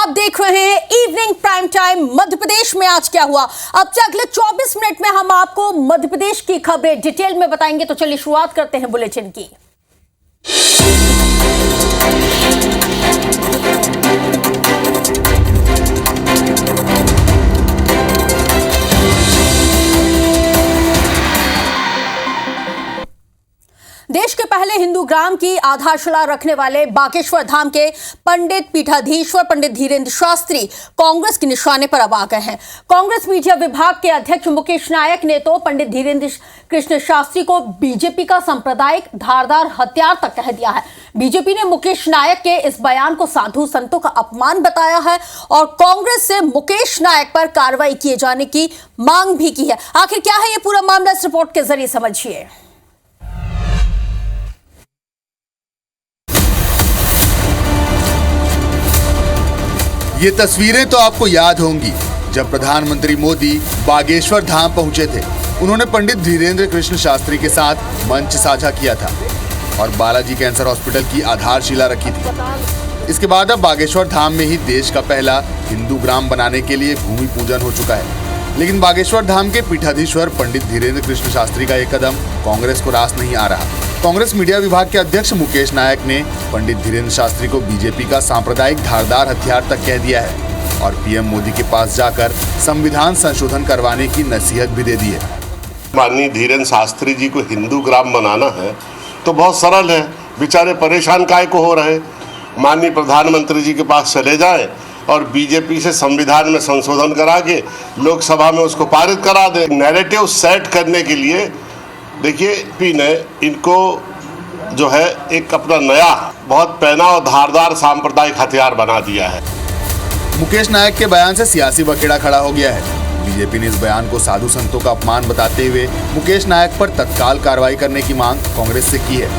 आप देख रहे हैं evening prime time. Madhya Pradesh में आज क्या हुआ, अब से अगले 24 मिनट में हम आपको मध्य प्रदेश की खबरें डिटेल में बताएंगे। तो चलिए शुरुआत करते हैं बुलेटिन की। देश के पहले हिंदू ग्राम की आधारशिला रखने वाले बागेश्वर धाम के पंडित पीठाधीश्वर पंडित धीरेन्द्र शास्त्री कांग्रेस के निशाने पर अब आ गए हैं। कांग्रेस मीडिया विभाग के अध्यक्ष मुकेश नायक ने तो पंडित धीरेन्द्र कृष्ण शास्त्री को बीजेपी का सांप्रदायिक धारदार हथियार तक कह दिया है। बीजेपी ने मुकेश नायक के इस बयान को साधु संतों का अपमान बताया है और कांग्रेस से मुकेश नायक पर कार्रवाई किए जाने की मांग भी की है। आखिर क्या है ये पूरा मामला, इस रिपोर्ट के जरिए समझिए। ये तस्वीरें तो आपको याद होंगी जब प्रधानमंत्री मोदी बागेश्वर धाम पहुंचे थे। उन्होंने पंडित धीरेन्द्र कृष्ण शास्त्री के साथ मंच साझा किया था और बालाजी कैंसर हॉस्पिटल की आधारशिला रखी थी। इसके बाद अब बागेश्वर धाम में ही देश का पहला हिंदू ग्राम बनाने के लिए भूमि पूजन हो चुका है। लेकिन बागेश्वर धाम के पीठाधीश्वर पंडित धीरेन्द्र कृष्ण शास्त्री का ये कदम कांग्रेस को रास नहीं आ रहा। कांग्रेस मीडिया विभाग के अध्यक्ष मुकेश नायक ने पंडित धीरेन्द्र शास्त्री को बीजेपी का सांप्रदायिक धारदार हथियार तक कह दिया है और पीएम मोदी के पास जाकर संविधान संशोधन करवाने की नसीहत भी दे दी है। माननीय धीरेन्द्र शास्त्री जी को हिंदू ग्राम बनाना है तो बहुत सरल है, बेचारे परेशान काहे को हो रहे। माननीय प्रधानमंत्री जी के पास चले जाएं और बीजेपी से संविधान में संशोधन करा के लोकसभा में उसको पारित करा दे। नैरेटिव सेट करने के लिए देखिए पी ने इनको जो है एक अपना नया बहुत पैना और धारदार सांप्रदायिक हथियार बना दिया है। मुकेश नायक के बयान से सियासी बखेड़ा खड़ा हो गया है। बीजेपी ने इस बयान को साधु संतों का अपमान बताते हुए मुकेश नायक पर तत्काल कार्रवाई करने की मांग कांग्रेस से की है।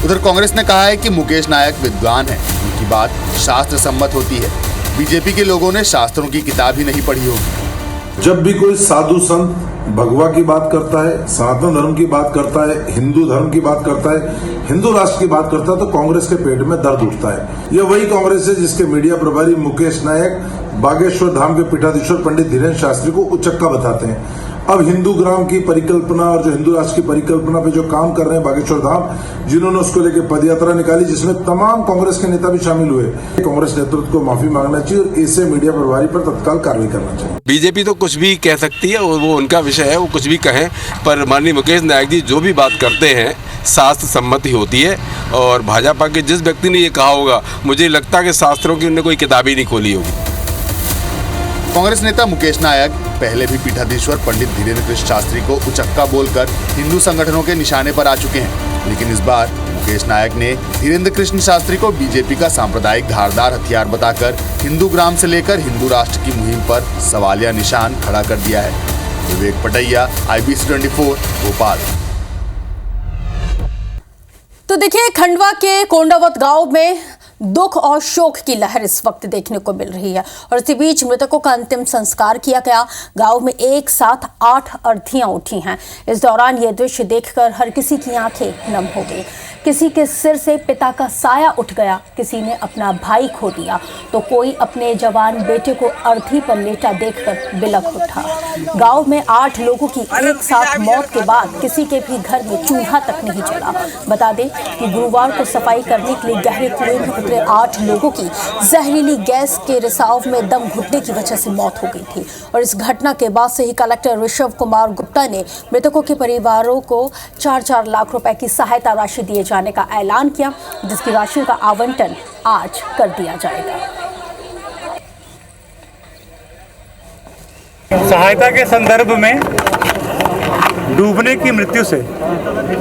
उधर कांग्रेस ने कहा है कि मुकेश नायक विद्वान है, उनकी बात शास्त्र सम्मत होती है। बीजेपी के लोगों ने शास्त्रों की किताब ही नहीं पढ़ी होगी। जब भी कोई साधु संत भगवा की बात करता है, सनातन धर्म की बात करता है, हिंदू धर्म की बात करता है, हिंदू राष्ट्र की बात करता है तो कांग्रेस के पेट में दर्द उठता है। यह वही कांग्रेस है जिसके मीडिया प्रभारी मुकेश नायक बागेश्वर धाम के पीठाधीश्वर पंडित धीरेन्द्र शास्त्री को उचक्का बताते हैं। अब हिंदू ग्राम की परिकल्पना और जो हिंदू राष्ट्र की परिकल्पना पे जो काम कर रहे हैं बागेश्वर धाम, जिन्होंने उसको लेकर पदयात्रा निकाली जिसमें तमाम कांग्रेस के नेता भी शामिल हुए, कांग्रेस नेतृत्व को माफी मांगना चाहिए और ऐसे मीडिया प्रभारी पर तत्काल कार्रवाई करना चाहिए। बीजेपी तो कुछ भी कह सकती है और वो उनका विषय है, वो कुछ भी कहें, पर माननीय मुकेश नायक जी जो भी बात करते हैं शास्त्र सम्मति होती है। और भाजपा के जिस व्यक्ति ने ये कहा होगा, मुझे लगता है कि शास्त्रों की उन्होंने कोई किताब ही नहीं खोली होगी। कांग्रेस नेता मुकेश नायक पहले भी पीठाधीश्वर पंडित धीरेन्द्र कृष्ण शास्त्री को उचक्का बोलकर हिंदू संगठनों के निशाने पर आ चुके हैं। लेकिन इस बार मुकेश नायक ने धीरेन्द्र कृष्ण शास्त्री को बीजेपी का सांप्रदायिक धारदार हथियार बताकर हिंदू ग्राम से लेकर हिंदू राष्ट्र की मुहिम पर सवालिया निशान खड़ा कर दिया है। विवेक पटैया, IBC 24, भोपाल। तो देखिए, खंडवा के कोंडावत गांव में दुख और शोक की लहर इस वक्त देखने को मिल रही है और इसी बीच मृतकों का अंतिम संस्कार किया गया। गांव में एक साथ 8 अर्थियां उठी हैं। इस दौरान यह दृश्य देखकर हर किसी की आंखें नम हो गई। किसी के सिर से पिता का साया उठ गया, किसी ने अपना भाई खो दिया तो कोई अपने जवान बेटे को अर्थी पर लेटा देखकर बिलख उठा। गांव में 8 लोगों की एक साथ मौत के बाद किसी के भी घर में चूल्हा तक नहीं जला। बता दें कि गुरुवार को सफाई करने के लिए गहरे कुएं में उतरे 8 लोगों की जहरीली गैस के रिसाव में दम घुटने की वजह से मौत हो गई थी और इस घटना के बाद से ही कलेक्टर ऋषभ कुमार गुप्ता ने मृतकों के परिवारों को 4-4 लाख रुपए की सहायता राशि दिए जाने का ऐलान किया, जिसकी राशि का आवंटन आज कर दिया जाएगा। सहायता के संदर्भ में डूबने की मृत्यु से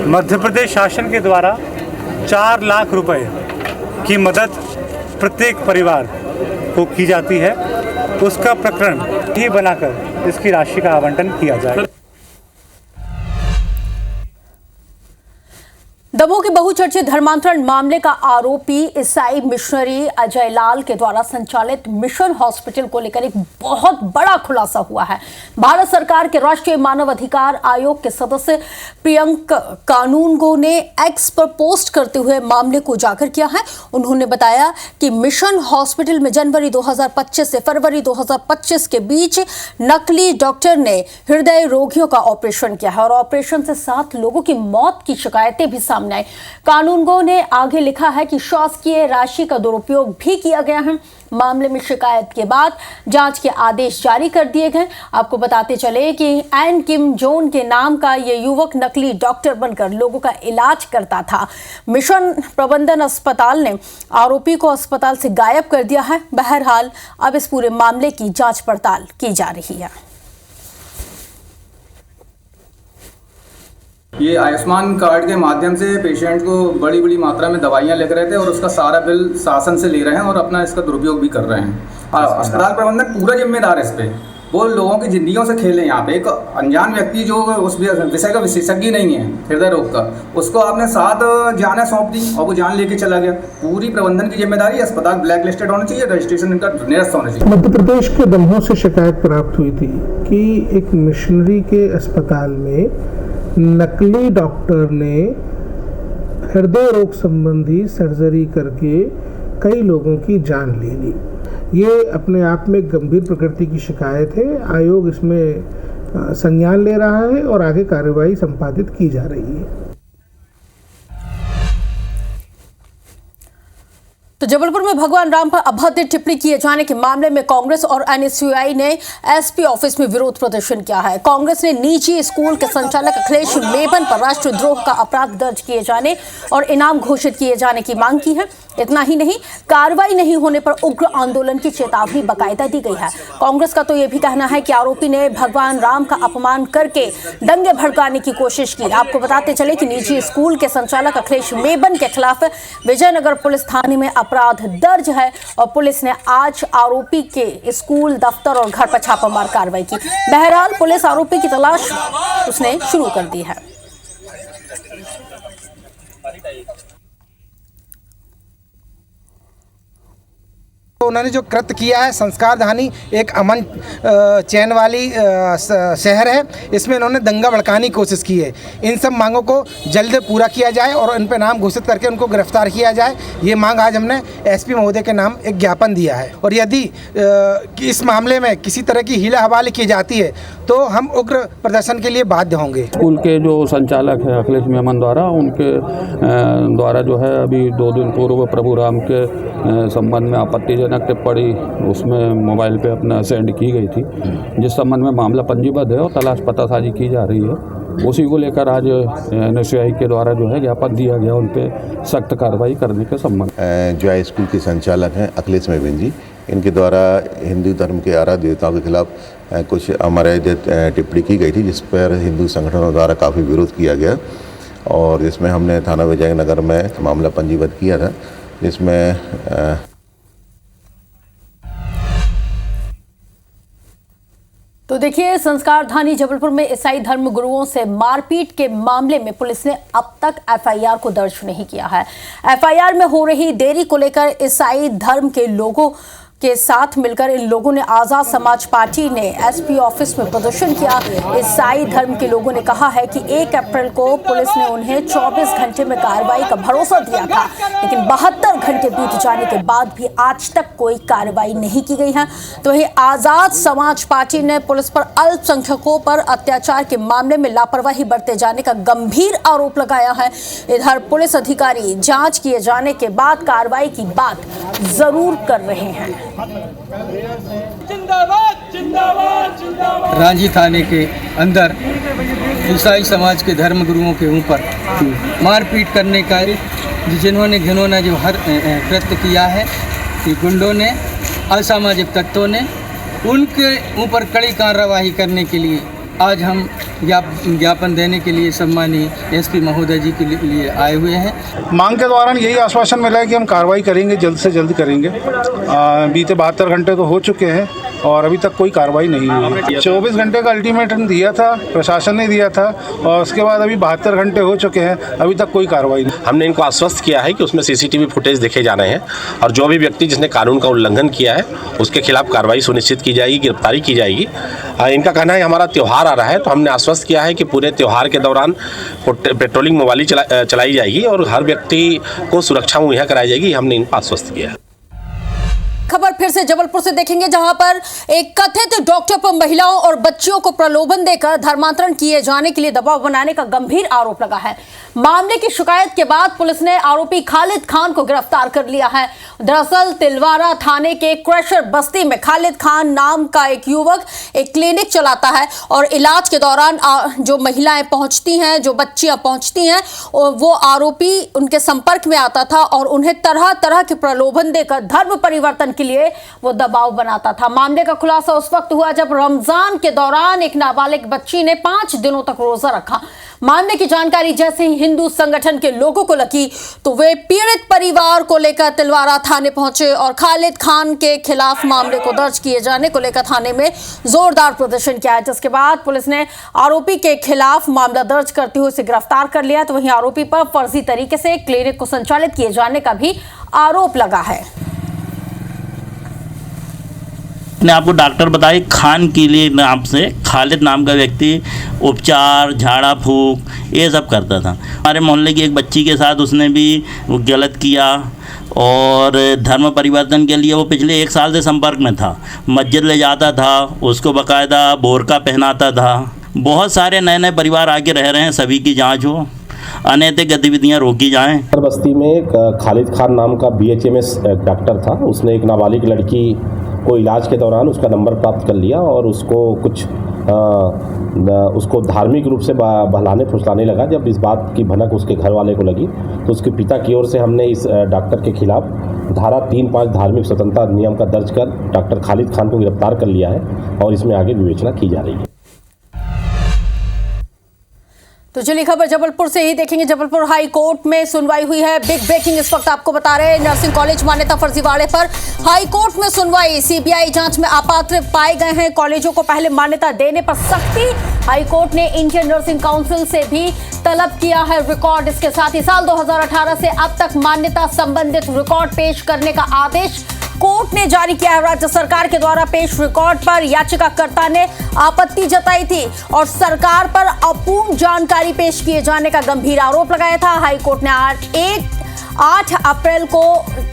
मध्य प्रदेश शासन के द्वारा 4 लाख रुपए की मदद प्रत्येक परिवार को की जाती है। उसका प्रकरण ही बनाकर इसकी राशि का आवंटन किया जाए। दमोह के बहुचर्चित धर्मांतरण मामले का आरोपी ईसाई मिशनरी अजय लाल के द्वारा संचालित मिशन हॉस्पिटल को लेकर एक बहुत बड़ा खुलासा हुआ है। भारत सरकार के राष्ट्रीय मानव अधिकार आयोग के सदस्य प्रियंक कानूनगो ने एक्स पर पोस्ट करते हुए मामले को उजागर किया है। उन्होंने बताया कि मिशन हॉस्पिटल में जनवरी 2025 से फरवरी 2025 के बीच नकली डॉक्टर ने हृदय रोगियों का ऑपरेशन किया है और ऑपरेशन से 7 लोगों की मौत की शिकायतें भी सामने आई। कानूनगो ने आगे लिखा है कि शासकीय राशि का दुरुपयोग भी किया गया है। मामले में शिकायत के बाद जांच के आदेश जारी कर दिए गए। आपको बताते चले कि एन किम जोन के नाम का यह युवक नकली डॉक्टर बनकर लोगों का इलाज करता था। मिशन प्रबंधन अस्पताल ने आरोपी को अस्पताल से गायब कर दिया है। बहरहाल अब इस पूरे मामले की जांच पड़ताल की जा रही है। ये आयुष्मान कार्ड के माध्यम से पेशेंट को बड़ी बड़ी मात्रा में दवाइयाँ लिख रहे थे और उसका सारा बिल शासन से ले रहे हैं और अपना इसका दुरुपयोग भी कर रहे हैं। अस्पताल प्रबंधक पूरा जिम्मेदार है इस पे। वो लोगों की जिंदगियों से खेले। यहाँ पे एक अनजान व्यक्ति जो उस विषय का विशेषज्ञ नहीं है हृदय रोग का, उसको आपने 7 जानें सौंप दी और वो जान लेके चला गया। पूरी प्रबंधन की जिम्मेदारी, अस्पताल ब्लैक लिस्टेड होना चाहिए, रजिस्ट्रेशन इनका निरस्त होना चाहिए। मध्य प्रदेश के दमोह से शिकायत प्राप्त हुई थी कि एक मिशनरी के अस्पताल में नकली डॉक्टर ने हृदय रोग संबंधी सर्जरी करके कई लोगों की जान ले ली। ये अपने आप में गंभीर प्रकृति की शिकायत है। आयोग इसमें संज्ञान ले रहा है और आगे कार्रवाई संपादित की जा रही है। तो जबलपुर में भगवान राम पर अभद्र टिप्पणी किए जाने के मामले में कांग्रेस और एनएसयूआई ने एसपी ऑफिस में विरोध प्रदर्शन किया है। कांग्रेस ने निजी स्कूल के संचालक अखिलेश मेमन पर राष्ट्रद्रोह का अपराध दर्ज किए जाने और इनाम घोषित किए जाने की मांग की है। इतना ही नहीं, कार्रवाई नहीं होने पर उग्र आंदोलन की चेतावनी बाकायदा दी गई है। कांग्रेस का तो यह भी कहना है कि आरोपी ने भगवान राम का अपमान करके दंगे भड़काने की कोशिश की। आपको बताते चले कि निजी स्कूल के संचालक अखिलेश मेमन के खिलाफ विजयनगर पुलिस थाने में अपराध दर्ज है और पुलिस ने आज आरोपी के स्कूल, दफ्तर और घर पर छापामार कार्रवाई की। बहरहाल पुलिस आरोपी की तलाश उसने शुरू कर दी है। तो उन्होंने जो कृत्य किया है, संस्कारधानी एक अमन चैन वाली शहर है, इसमें इन्होंने दंगा भड़काने की कोशिश की है। इन सब मांगों को जल्द पूरा किया जाए और इन पर नाम घोषित करके उनको गिरफ्तार किया जाए। ये मांग आज हमने एसपी महोदय के नाम एक ज्ञापन दिया है और यदि इस मामले में किसी तरह की हीला हवाली की जाती है तो हम उग्र प्रदर्शन के लिए बाध्य होंगे। स्कूल के जो संचालक है अखिलेश मेमन द्वारा, उनके द्वारा जो है अभी 2 दिन पूर्व प्रभु राम के संबंध में आपत्तिजनक टिप्पणी उसमें मोबाइल पे अपना सेंड की गई थी, जिस संबंध में मामला पंजीबद्ध है और तलाश पतासाजी की जा रही है। उसी को लेकर आज एनएसयूआई के द्वारा जो है ज्ञापन दिया गया उन पर सख्त कार्रवाई करने के संबंध। जो हाई स्कूल के संचालक हैं अखिलेश मेमन जी, इनके द्वारा हिंदू धर्म के आराध्य देवताओं के खिलाफ कुछ अमर्यादित टिप्पणी की गई थी, जिस पर हिंदू संगठनों द्वारा काफ़ी विरोध किया गया और इसमें हमने थाना विजयनगर में मामला पंजीबद्ध किया था, जिसमें तो देखिए, संस्कारधानी जबलपुर में ईसाई धर्म गुरुओं से मारपीट के मामले में पुलिस ने अब तक एफआईआर को दर्ज नहीं किया है। एफआईआर में हो रही देरी को लेकर ईसाई धर्म के लोगों के साथ मिलकर इन लोगों ने आज़ाद समाज पार्टी ने एसपी ऑफिस में प्रदर्शन किया। ईसाई धर्म के लोगों ने कहा है कि 1 अप्रैल को पुलिस ने उन्हें 24 घंटे में कार्रवाई का भरोसा दिया था, लेकिन 72 घंटे बीत जाने के बाद भी आज तक कोई कार्रवाई नहीं की गई है। तो वही आज़ाद समाज पार्टी ने पुलिस पर अल्पसंख्यकों पर अत्याचार के मामले में लापरवाही बरते जाने का गंभीर आरोप लगाया है। इधर पुलिस अधिकारी जांच किए जाने के बाद कार्रवाई की बात जरूर कर रहे हैं। रांची थाने के अंदर ईसाई समाज के धर्म गुरुओं के ऊपर मारपीट करने का जिन्होंने घिनौना जो हर कृत्य किया है कि गुंडों ने, असामाजिक तत्वों ने, उनके ऊपर कड़ी कार्रवाई करने के लिए आज हम ज्ञापन देने के लिए सम्मानीय एसपी महोदय जी के लिए आए हुए हैं। मांग के दौरान यही आश्वासन मिला है कि हम कार्रवाई करेंगे, जल्द से जल्द करेंगे। बीते 72 घंटे तो हो चुके हैं और अभी तक कोई कार्रवाई नहीं हुई। 24 घंटे का अल्टीमेटम दिया था, प्रशासन ने दिया था, और उसके बाद अभी 72 घंटे हो चुके हैं, अभी तक कोई कार्रवाई नहीं। हमने इनको आश्वस्त किया है कि उसमें CCTV फुटेज देखे जा रहे हैं और जो भी व्यक्ति जिसने कानून का उल्लंघन किया है उसके खिलाफ कार्रवाई सुनिश्चित की जाएगी, गिरफ्तारी की जाएगी। इनका कहना है हमारा त्यौहार आ रहा है, तो हमने आश्वस्त किया है कि पूरे त्यौहार के दौरान पेट्रोलिंग मोबाइल चलाई जाएगी और हर व्यक्ति को सुरक्षा मुहैया कराई जाएगी, हमने इनको आश्वस्त किया है। खबर फिर से जबलपुर से देखेंगे, जहां पर एक कथित डॉक्टर पर महिलाओं और बच्चियों को प्रलोभन देकर धर्मांतरण किए जाने के लिए दबाव बनाने का गंभीर आरोप लगा है। मामले की शिकायत के बाद पुलिस ने आरोपी खालिद खान को गिरफ्तार कर लिया है। दरअसल तिलवारा थाने के क्रशर बस्ती में खालिद खान नाम का एक युवक एक क्लिनिक चलाता है और इलाज के दौरान जो महिलाएं पहुंचती हैं, जो बच्चियां पहुंचती हैं, वो आरोपी उनके संपर्क में आता था और उन्हें तरह तरह के प्रलोभन देकर धर्म परिवर्तन के लिए वो दबाव बनाता था। मामले का खुलासा उस वक्त हुआ जब रमजान के दौरान एक नाबालिग बच्ची ने 5 दिनों तक रोजा रखा। मामले की जानकारी जैसे ही हिंदू संगठन के लोगों को लगी तो वे पीड़ित परिवार को लेकर तिलवारा थाने पहुंचे और खालिद खान के खिलाफ मामले को दर्ज किए जाने को लेकर थाने में जोरदार प्रदर्शन किया, जिसके बाद पुलिस ने आरोपी के खिलाफ मामला दर्ज करते हुए उसे गिरफ्तार कर लिया। तो वहीं आरोपी पर फर्जी तरीके से क्लिनिक को संचालित किए जाने का भी आरोप लगा है। अपने आपको डॉक्टर बताए खान के लिए नाम से खालिद नाम का व्यक्ति उपचार, झाड़ा फूक ये सब करता था। हमारे मोहल्ले की एक बच्ची के साथ उसने भी गलत किया और धर्म परिवर्तन के लिए वो पिछले 1 साल से संपर्क में था। मस्जिद ले जाता था, उसको बाकायदा बोरका पहनाता था। बहुत सारे नए नए परिवार आके रह रहे हैं, सभी की जांच हो, अनैतिक गतिविधियां रोकी जाएं। बस्ती में एक खालिद खान नाम का BHMS डॉक्टर था। उसने एक नाबालिग लड़की को इलाज के दौरान उसका नंबर प्राप्त कर लिया और उसको कुछ उसको धार्मिक रूप से बहलाने फुसलाने लगा। जब इस बात की भनक उसके घर वाले को लगी तो उसके पिता की ओर से हमने इस डॉक्टर के खिलाफ धारा 3-5 धार्मिक स्वतंत्रता अधिनियम का दर्ज कर डॉक्टर खालिद खान को गिरफ्तार कर लिया है और इसमें आगे विवेचना की जा रही है। तो चलिए खबर जबलपुर से ही देखेंगे। जबलपुर हाई कोर्ट में सुनवाई हुई है। बिग ब्रेकिंग इस वक्त आपको बता रहे हैं, नर्सिंग कॉलेज मान्यता फर्जीवाड़े पर हाई कोर्ट में सुनवाई। CBI जांच में अपात्र पाए गए हैं कॉलेजों को पहले मान्यता देने पर सख्ती। हाई कोर्ट ने इंडियन नर्सिंग काउंसिल से भी तलब किया है रिकॉर्ड। इसके साथ ही साल 2018 से अब तक मान्यता संबंधित रिकॉर्ड पेश करने का आदेश कोर्ट ने जारी किया है। राज्य सरकार के द्वारा पेश रिकॉर्ड पर याचिकाकर्ता ने आपत्ति जताई थी और सरकार पर अपूर्ण जानकारी पेश किए जाने का गंभीर आरोप लगाया था। हाई कोर्ट ने 8 अप्रैल को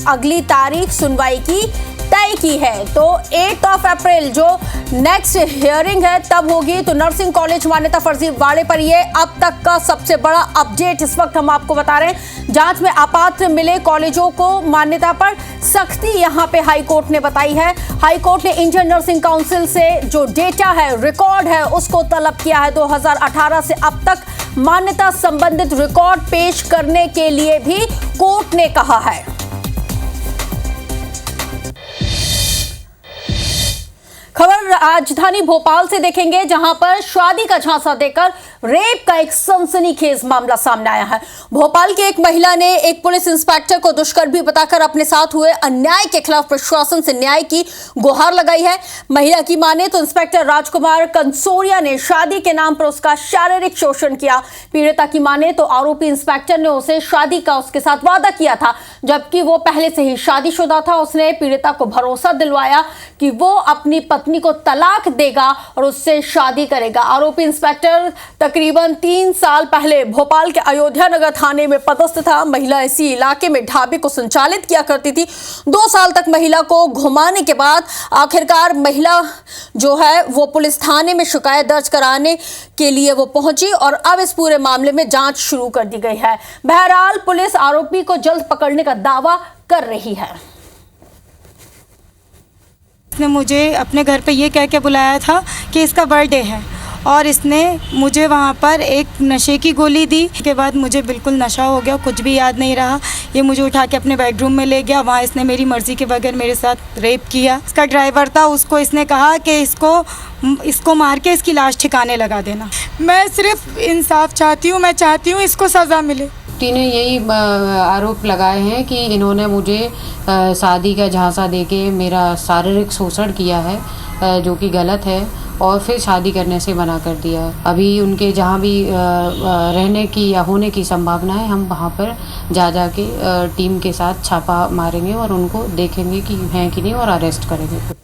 अगली तारीख सुनवाई की तय की है। तो 8 अप्रैल जो नेक्स्ट हियरिंग है तब होगी। तो नर्सिंग कॉलेज मान्यता फर्जीवाड़े पर ये अब तक का सबसे बड़ा अपडेट इस वक्त हम आपको बता रहे हैं। जांच में अपात्र मिले कॉलेजों को मान्यता पर सख्ती यहां पे हाई कोर्ट ने बताई है। हाई कोर्ट ने इंडियन नर्सिंग काउंसिल से जो डेटा है, रिकॉर्ड है, उसको तलब किया है। 2018 से अब तक मान्यता संबंधित रिकॉर्ड पेश करने के लिए भी कोर्ट ने कहा है। खबर राजधानी भोपाल से देखेंगे, जहां पर शादी का झांसा देकर रेप का एक सनसनीखेज मामला सामने आया है। भोपाल की एक महिला ने एक पुलिस इंस्पेक्टर को दुष्कर्मी बताकर अपने साथ हुए अन्याय के खिलाफ प्रशासन से न्याय की गुहार लगाई है। महिला की माने तो इंस्पेक्टर राजकुमार कंसोरिया ने शादी के नाम पर उसका शारीरिक शोषण किया। पीड़िता की माने तो आरोपी इंस्पेक्टर ने उसे शादी का उसके साथ वादा किया था, जबकि वो पहले से ही शादीशुदा था। उसने पीड़िता को भरोसा दिलवाया कि वो अपनी पत्नी को तलाक देगा और उससे शादी करेगा। आरोपी इंस्पेक्टर तकरीबन 3 साल पहले भोपाल के अयोध्या नगर थाने में पदस्थ था। महिला इसी इलाके में ढाबे को संचालित किया करती थी। 2 साल तक महिला को घुमाने के बाद आखिरकार महिला जो है वो पुलिस थाने में शिकायत दर्ज कराने के लिए वो पहुंची और अब इस पूरे मामले में जांच शुरू कर दी गई है। बहरहाल पुलिस आरोपी को जल्द पकड़ने का दावा कर रही है। इसने मुझे अपने घर पे ये कह के बुलाया था कि इसका बर्थडे है और इसने मुझे वहाँ पर एक नशे की गोली दी। के बाद मुझे बिल्कुल नशा हो गया, कुछ भी याद नहीं रहा। ये मुझे उठा के अपने बेडरूम में ले गया। वहाँ इसने मेरी मर्ज़ी के बगैर मेरे साथ रेप किया। इसका ड्राइवर था, उसको इसने कहा कि इसको मार के इसकी लाश ठिकाने लगा देना। मैं सिर्फ इंसाफ चाहती हूँ, मैं चाहती हूँ इसको सज़ा मिले। ने यही आरोप लगाए हैं कि इन्होंने मुझे शादी का झांसा देके मेरा शारीरिक शोषण किया है जो कि गलत है, और फिर शादी करने से मना कर दिया। अभी उनके जहाँ भी रहने की या होने की संभावना है, हम वहाँ पर जा के टीम के साथ छापा मारेंगे और उनको देखेंगे कि हैं कि नहीं और अरेस्ट करेंगे।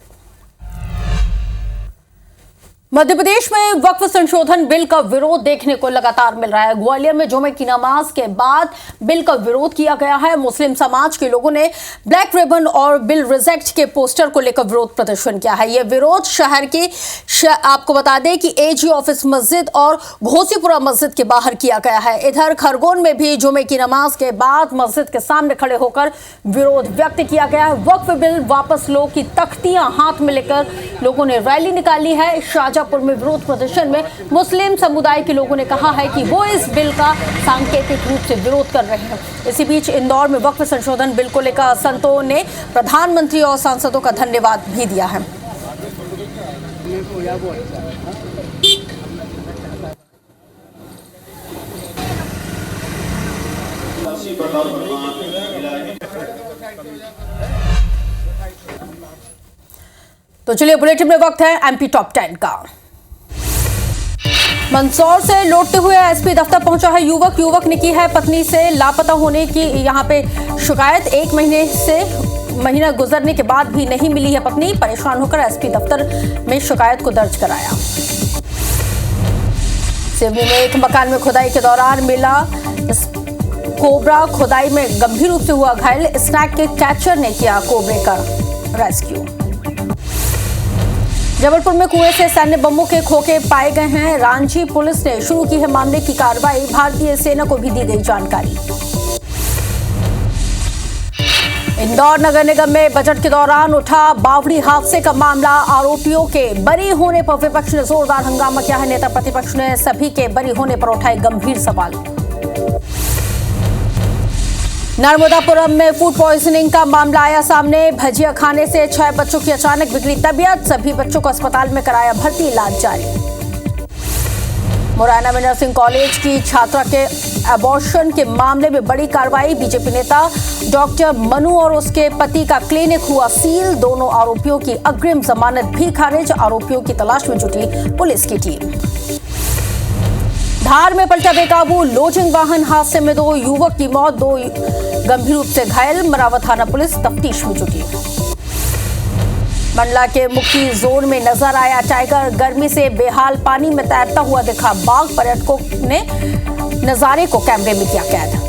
मध्य प्रदेश में वक्फ संशोधन बिल का विरोध देखने को लगातार मिल रहा है। ग्वालियर में जुमे की नमाज के बाद बिल का विरोध किया गया है। मुस्लिम समाज के लोगों ने ब्लैक रिबन और बिल रिजेक्ट के पोस्टर को लेकर विरोध प्रदर्शन किया है। यह विरोध शहर की आपको बता दें कि एजी ऑफिस मस्जिद और घोसीपुरा मस्जिद के बाहर किया गया है। इधर खरगोन में भी जुमे की नमाज के बाद मस्जिद के सामने खड़े होकर विरोध व्यक्त किया गया है। वक्फ बिल वापस लो की तख्तियां हाथ में लेकर लोगों ने रैली निकाली है। शाहजहांपुर में विरोध प्रदर्शन में मुस्लिम समुदाय के लोगों ने कहा है कि वो इस बिल का सांकेतिक रूप से विरोध कर रहे हैं। इसी बीच इंदौर में वक्फ संशोधन बिल को लेकर संतों ने प्रधानमंत्री और सांसदों का धन्यवाद भी दिया है। तो चलिए बुलेटिन में वक्त है एमपी टॉप 10 का। मंदसौर से लौटते हुए एसपी दफ्तर पहुंचा है युवक। युवक ने की है पत्नी से लापता होने की यहां पे शिकायत। 1 महीना गुजरने के बाद भी नहीं मिली है पत्नी। परेशान होकर एसपी दफ्तर में शिकायत को दर्ज कराया। सिवनी में एक मकान में खुदाई के दौरान मिला कोबरा। खुदाई में गंभीर रूप से हुआ घायल। स्नैक के कैचर ने किया कोबरे का रेस्क्यू। जबलपुर में कुएं से सैन्य बमों के खोखे पाए गए हैं। रांची पुलिस ने शुरू की है मामले की कार्रवाई। भारतीय सेना को भी दी गई जानकारी। इंदौर नगर निगम में बजट के दौरान उठा बावड़ी हादसे का मामला। आरोपियों के बरी होने पर विपक्ष ने जोरदार हंगामा किया है। नेता प्रतिपक्ष ने सभी के बरी होने पर उठाए गंभीर सवाल। नर्मदापुरम में फूड पॉइजनिंग का मामला आया सामने। भजिया खाने से 6 बच्चों की अचानक बिगड़ी तबीयत। सभी बच्चों को अस्पताल में कराया भर्ती, इलाज जारी। मुरैना में नर्सिंग कॉलेज की छात्रा के अबॉर्शन के मामले में बड़ी कार्रवाई। बीजेपी नेता डॉक्टर मनु और उसके पति का क्लिनिक हुआ सील। दोनों आरोपियों की अग्रिम जमानत भी खारिज। आरोपियों की तलाश में जुटी पुलिस की टीम। धार में पलटा बेकाबू लोडिंग वाहन हादसे में 2 युवक की मौत, 2 गंभीर रूप से घायल। मरावा थाना पुलिस तफ्तीश में जुटी। मंडला के मुक्ति जोन में नजर आया टाइगर। गर्मी से बेहाल पानी में तैरता हुआ दिखा बाघ। पर्यटकों ने नजारे को कैमरे में किया कैद।